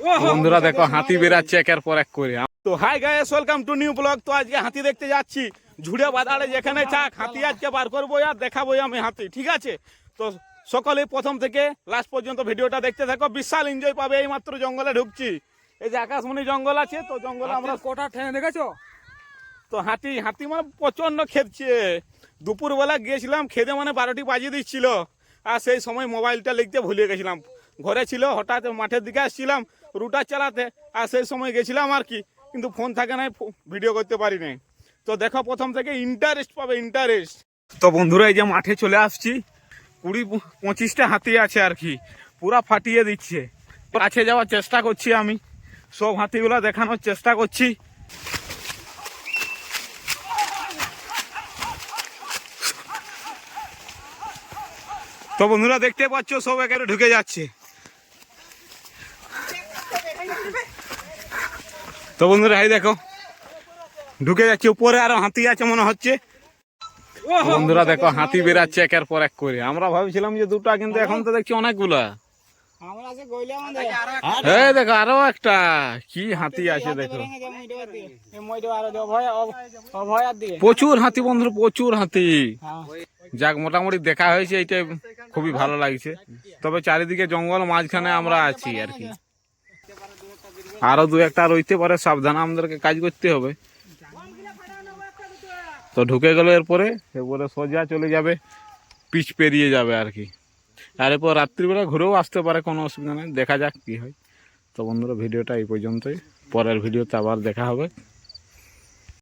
বন্ধুরা দেখো হাতি বেরাচ্ছে একের পর এক করে। তো hi guys, welcome to new blog. তো আজকে হাতি দেখতে যাচ্ছি ঝুড়ে বাজারে, যেখানে চাক হাতি আজকে বার করবো আর দেখাবো আমি হাতি, ঠিক আছে? তো সকলে প্রথম থেকে লাস্ট পর্যন্ত ভিডিওটা দেখতে থাকো, বিশাল এনজয় পাবে। এই মাত্র জঙ্গলে ঢুকছি, এই যে আকাশমণি জঙ্গল আছে, তো জঙ্গলে আমরা কোটা ঠেনে দেখেছো তো হাতি হাতি মানে প্রচন্ড খেদছে। দুপুরবেলা গিয়েছিলাম, খেদে মানে 12টি বাজিয়ে দিচ্ছিল, আর সেই সময় মোবাইলটা লিখতে ভুলে গেছিলাম, ঘরে ছিল। হঠাৎ মাঠের দিকে আসছিলাম রুটার চালাতে, আর সেই সময় গেছিলাম আর কি, কিন্তু ফোন থাকে নাই, ভিডিও করতে পারি নাই। তো দেখো প্রথম থেকে ইন্টারেস্ট পাবে, ইন্টারেস্ট। তো বন্ধুরা এই যে মাঠে চলে আসছি, 20-25টা হাতি আছে আর কি, পুরা ফাটিয়ে দিচ্ছে। কাছে যাওয়ার চেষ্টা করছি আমি, সব হাতিগুলো দেখানোর চেষ্টা করছি। তো বন্ধুরা দেখতে পাচ্ছ সব একেবারে ঢুকে যাচ্ছে। তো বন্ধুরা এই দেখো ঢুকে যাচ্ছে, উপরে আরো হাতি আছে মনে হচ্ছে। বন্ধুরা দেখো হাতি বেরাচ্ছে একের পর এক করে। আমরা ভাবছিলাম যে দুটা, কিন্তু এখন তো দেখছি অনেকগুলা। এই দেখো আরো একটা কি হাতি আছে দেখো, প্রচুর হাতি বন্ধুরা, প্রচুর হাতি। যাক মোটামুটি দেখা হয়েছে, এইটা খুবই ভালো লাগছে। তবে চারিদিকে জঙ্গল, মাঝখানে আমরা আছি আর কি। আরো দু একটা রইতে পারে, সাবধানে আমাদেরকে কাজ করতে হবে। তো ঢুকে গেল, এরপরে সোজা চলে যাবে, পিচ পেরিয়ে যাবে আর কি। আর এরপর রাত্রিবেলা ঘুরেও আসতে পারে, কোনো অসুবিধা নেই, দেখা যাক কি হয়। তো বন্ধুরা ভিডিওটা এই পর্যন্তই, পরের ভিডিওতে আবার দেখা হবে।